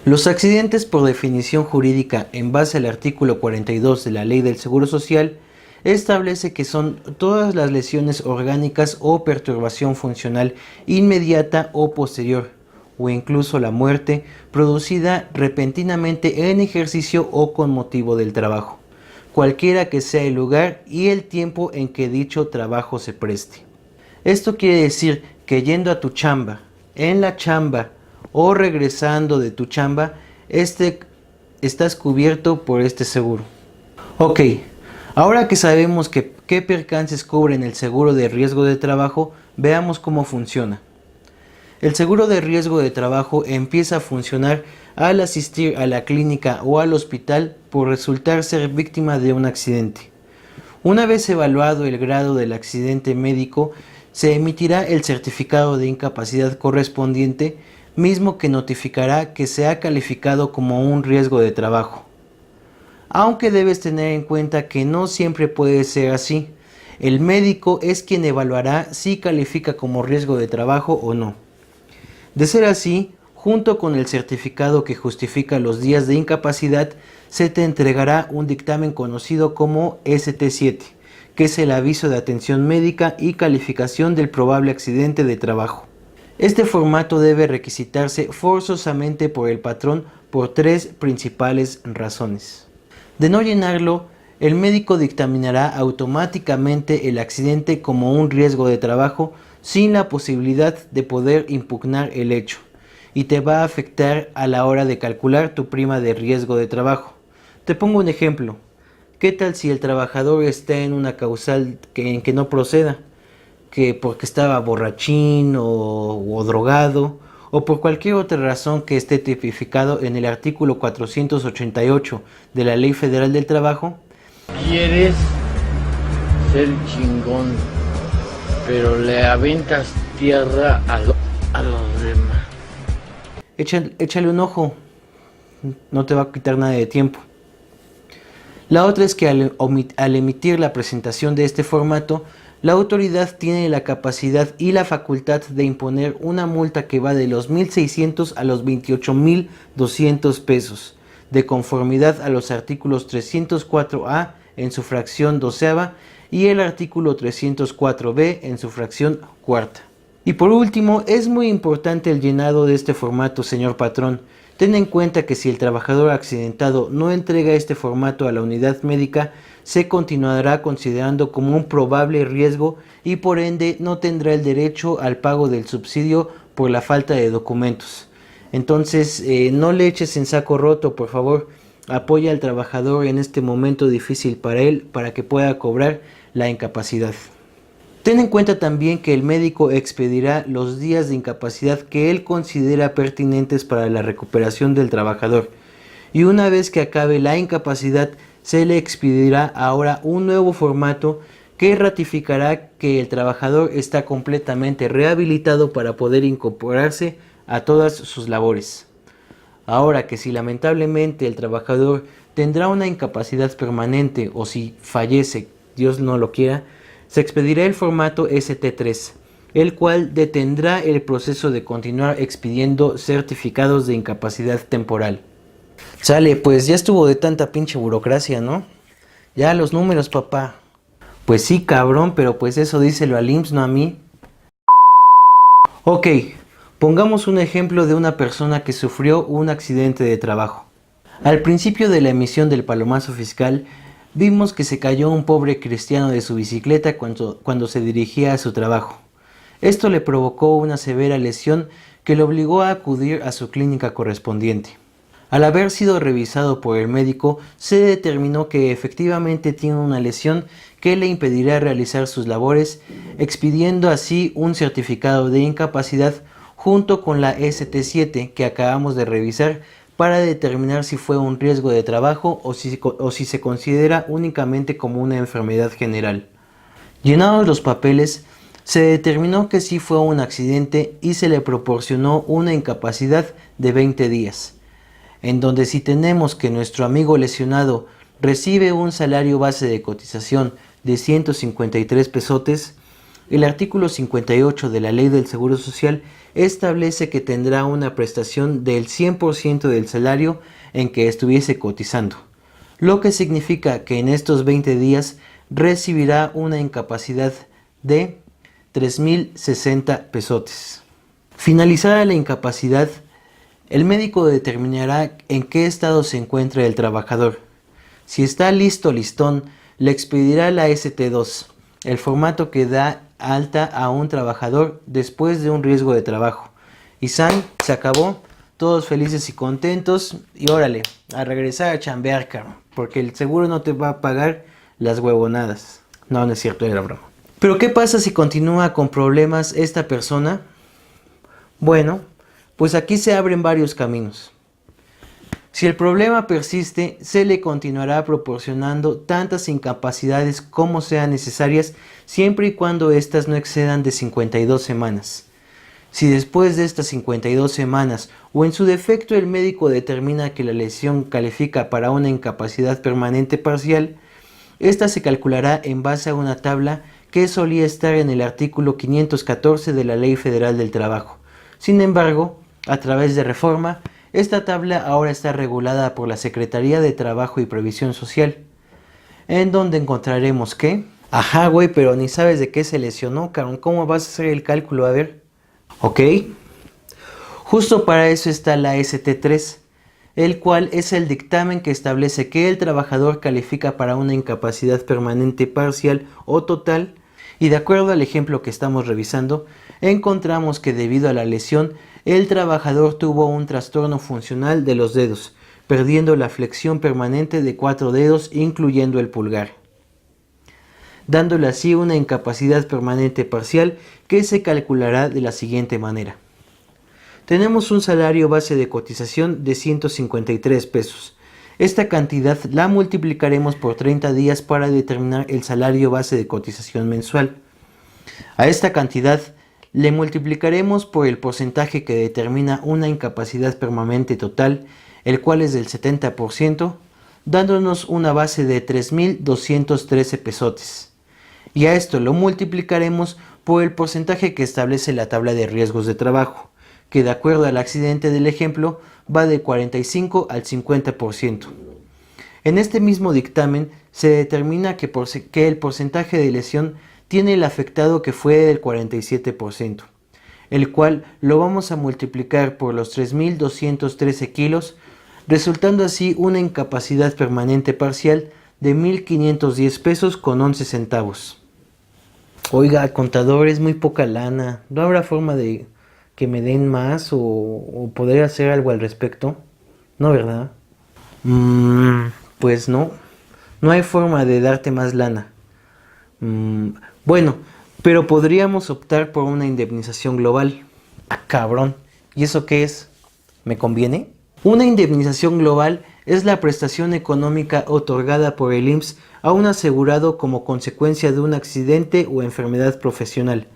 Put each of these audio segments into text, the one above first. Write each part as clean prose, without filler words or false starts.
Los accidentes por definición jurídica en base al artículo 42 de la Ley del Seguro Social establece que son todas las lesiones orgánicas o perturbación funcional inmediata o posterior, o incluso la muerte producida repentinamente en ejercicio o con motivo del trabajo, cualquiera que sea el lugar y el tiempo en que dicho trabajo se preste. Esto quiere decir que yendo a tu chamba, en la chamba o regresando de tu chamba, estás cubierto por este seguro. Ok, ahora que sabemos qué percances cubren el seguro de riesgo de trabajo, veamos cómo funciona. El seguro de riesgo de trabajo empieza a funcionar al asistir a la clínica o al hospital por resultar ser víctima de un accidente. Una vez evaluado el grado del accidente médico, se emitirá el certificado de incapacidad correspondiente, mismo que notificará que se ha calificado como un riesgo de trabajo. Aunque debes tener en cuenta que no siempre puede ser así. El médico es quien evaluará si califica como riesgo de trabajo o no. De ser así, junto con el certificado que justifica los días de incapacidad, se te entregará un dictamen conocido como ST7, que es el aviso de atención médica y calificación del probable accidente de trabajo. Este formato debe requisitarse forzosamente por el patrón por tres principales razones. De no llenarlo, el médico dictaminará automáticamente el accidente como un riesgo de trabajo sin la posibilidad de poder impugnar el hecho, y te va a afectar a la hora de calcular tu prima de riesgo de trabajo. Te pongo un ejemplo. ¿Qué tal si el trabajador está en una causal en que no proceda? Que porque estaba borrachín o drogado, o por cualquier otra razón que esté tipificado en el artículo 488 de la Ley Federal del Trabajo. Quieres ser chingón, pero le aventas tierra a los demás. Échale un ojo, no te va a quitar nada de tiempo. La otra es que al emitir la presentación de este formato, la autoridad tiene la capacidad y la facultad de imponer una multa que va de los 1,600 a los 28,200 pesos, de conformidad a los artículos 304A en su fracción doceava y el artículo 304B en su fracción cuarta. Y por último, es muy importante el llenado de este formato, señor patrón. Ten en cuenta que si el trabajador accidentado no entrega este formato a la unidad médica, se continuará considerando como un probable riesgo y por ende no tendrá el derecho al pago del subsidio por la falta de documentos. Entonces, no le eches en saco roto, por favor. Apoya al trabajador en este momento difícil para él, para que pueda cobrar la incapacidad. Ten en cuenta también que el médico expedirá los días de incapacidad que él considera pertinentes para la recuperación del trabajador, y una vez que acabe la incapacidad se le expedirá ahora un nuevo formato que ratificará que el trabajador está completamente rehabilitado para poder incorporarse a todas sus labores. Ahora que si lamentablemente el trabajador tendrá una incapacidad permanente o si fallece, Dios no lo quiera, se expedirá el formato ST3, el cual detendrá el proceso de continuar expidiendo certificados de incapacidad temporal. Sale, pues ya estuvo de tanta pinche burocracia, ¿no? Ya los números, papá. Pues sí, cabrón, pero pues eso díselo al IMSS, no a mí. Ok, pongamos un ejemplo de una persona que sufrió un accidente de trabajo. Al principio de la emisión del palomazo fiscal, vimos que se cayó un pobre cristiano de su bicicleta cuando se dirigía a su trabajo. Esto le provocó una severa lesión que le obligó a acudir a su clínica correspondiente. Al haber sido revisado por el médico, se determinó que efectivamente tiene una lesión que le impedirá realizar sus labores, expidiendo así un certificado de incapacidad junto con la ST7 que acabamos de revisar, para determinar si fue un riesgo de trabajo o si se considera únicamente como una enfermedad general. Llenados los papeles, se determinó que sí fue un accidente y se le proporcionó una incapacidad de 20 días, en donde si tenemos que nuestro amigo lesionado recibe un salario base de cotización de 153 pesotes, El artículo 58 de la Ley del Seguro Social establece que tendrá una prestación del 100% del salario en que estuviese cotizando, lo que significa que en estos 20 días recibirá una incapacidad de 3.060 pesotes. Finalizada la incapacidad, el médico determinará en qué estado se encuentra el trabajador. Si está listón, le expedirá la ST2, el formato que da alta a un trabajador después de un riesgo de trabajo. Y se acabó, todos felices y contentos, y órale, a regresar a chambear, cabrón, porque el seguro no te va a pagar las huevonadas. No, no es cierto, era broma. Pero ¿qué pasa si continúa con problemas esta persona? Bueno, pues aquí se abren varios caminos. Si el problema persiste, se le continuará proporcionando tantas incapacidades como sean necesarias, siempre y cuando éstas no excedan de 52 semanas. Si después de estas 52 semanas, o en su defecto el médico determina que la lesión califica para una incapacidad permanente parcial, esta se calculará en base a una tabla que solía estar en el artículo 514 de la Ley Federal del Trabajo. Sin embargo, a través de reforma, esta tabla ahora está regulada por la Secretaría de Trabajo y Previsión Social, en donde encontraremos que... Ajá, güey, pero ni sabes de qué se lesionó, cabrón. ¿Cómo vas a hacer el cálculo? A ver. Ok. Justo para eso está la ST3, el cual es el dictamen que establece que el trabajador califica para una incapacidad permanente parcial o total, y de acuerdo al ejemplo que estamos revisando, encontramos que debido a la lesión, el trabajador tuvo un trastorno funcional de los dedos, perdiendo la flexión permanente de 4 dedos, incluyendo el pulgar, dándole así una incapacidad permanente parcial que se calculará de la siguiente manera. Tenemos un salario base de cotización de 153 pesos. Esta cantidad la multiplicaremos por 30 días para determinar el salario base de cotización mensual. A esta cantidad le multiplicaremos por el porcentaje que determina una incapacidad permanente total, el cual es del 70%, dándonos una base de 3.213 pesotes. Y a esto lo multiplicaremos por el porcentaje que establece la tabla de riesgos de trabajo, que de acuerdo al accidente del ejemplo va de 45 al 50%. En este mismo dictamen se determina que el porcentaje de lesión tiene el afectado que fue del 47%, el cual lo vamos a multiplicar por los 3.213 kilos, resultando así una incapacidad permanente parcial de 1.510 pesos con 11 centavos. Oiga, contador, es muy poca lana. ¿No habrá forma de que me den más o poder hacer algo al respecto? No, ¿verdad? Pues no hay forma de darte más lana. Bueno, pero podríamos optar por una indemnización global. Ah, cabrón, ¿y eso qué es? ¿Me conviene? Una indemnización global es la prestación económica otorgada por el IMSS a un asegurado como consecuencia de un accidente o enfermedad profesional,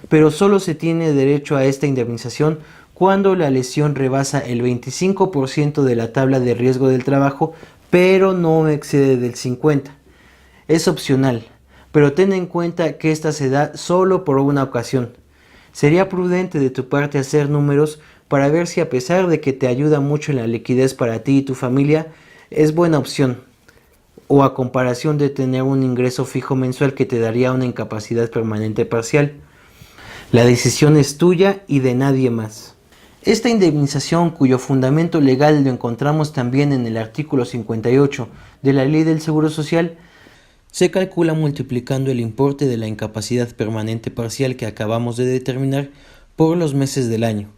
pero solo se tiene derecho a esta indemnización cuando la lesión rebasa el 25% de la tabla de riesgo del trabajo, pero no excede del 50%. Es opcional, pero ten en cuenta que esta se da solo por una ocasión. Sería prudente de tu parte hacer números para ver si, a pesar de que te ayuda mucho en la liquidez para ti y tu familia, es buena opción, o a comparación de tener un ingreso fijo mensual que te daría una incapacidad permanente parcial. La decisión es tuya y de nadie más. Esta indemnización, cuyo fundamento legal lo encontramos también en el artículo 58 de la Ley del Seguro Social, se calcula multiplicando el importe de la incapacidad permanente parcial que acabamos de determinar por los meses del año,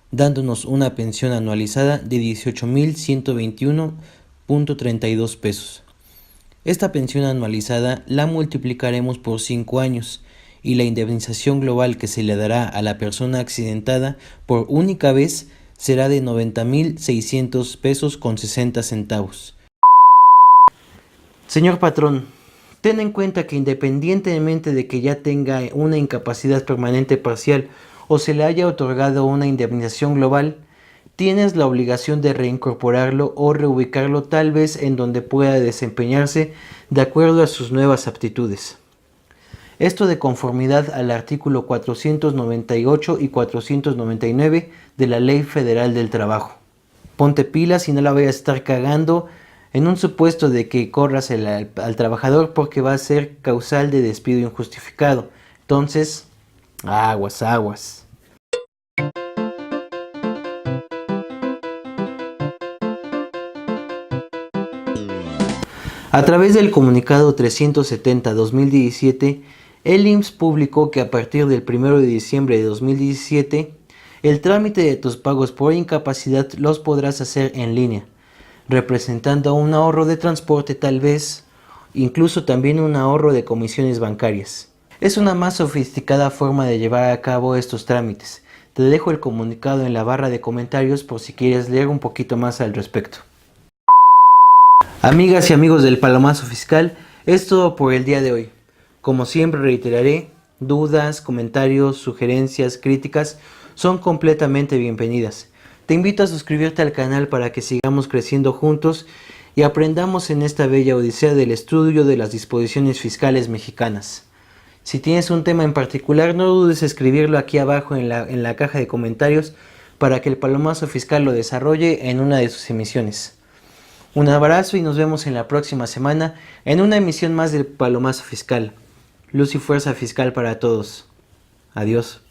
dándonos una pensión anualizada de 18.121.32 pesos. Esta pensión anualizada la multiplicaremos por 5 años y la indemnización global que se le dará a la persona accidentada por única vez será de 90.600 pesos con 60 centavos. Señor patrón, ten en cuenta que independientemente de que ya tenga una incapacidad permanente parcial o se le haya otorgado una indemnización global, tienes la obligación de reincorporarlo o reubicarlo tal vez en donde pueda desempeñarse de acuerdo a sus nuevas aptitudes. Esto de conformidad al artículo 498 y 499 de la Ley Federal del Trabajo. Ponte pilas y no la vayas a estar cagando en un supuesto de que corras al trabajador, porque va a ser causal de despido injustificado. Entonces, aguas, aguas. A través del comunicado 370-2017, el IMSS publicó que a partir del 1 de diciembre de 2017, el trámite de tus pagos por incapacidad los podrás hacer en línea, representando un ahorro de transporte, tal vez incluso también un ahorro de comisiones bancarias. Es una más sofisticada forma de llevar a cabo estos trámites. Te dejo el comunicado en la barra de comentarios por si quieres leer un poquito más al respecto. Amigas y amigos del Palomazo Fiscal, es todo por el día de hoy. Como siempre reiteraré, dudas, comentarios, sugerencias, críticas son completamente bienvenidas. Te invito a suscribirte al canal para que sigamos creciendo juntos y aprendamos en esta bella odisea del estudio de las disposiciones fiscales mexicanas. Si tienes un tema en particular, no dudes en escribirlo aquí abajo en la caja de comentarios para que el Palomazo Fiscal lo desarrolle en una de sus emisiones. Un abrazo y nos vemos en la próxima semana en una emisión más del Palomazo Fiscal. Luz y fuerza fiscal para todos. Adiós.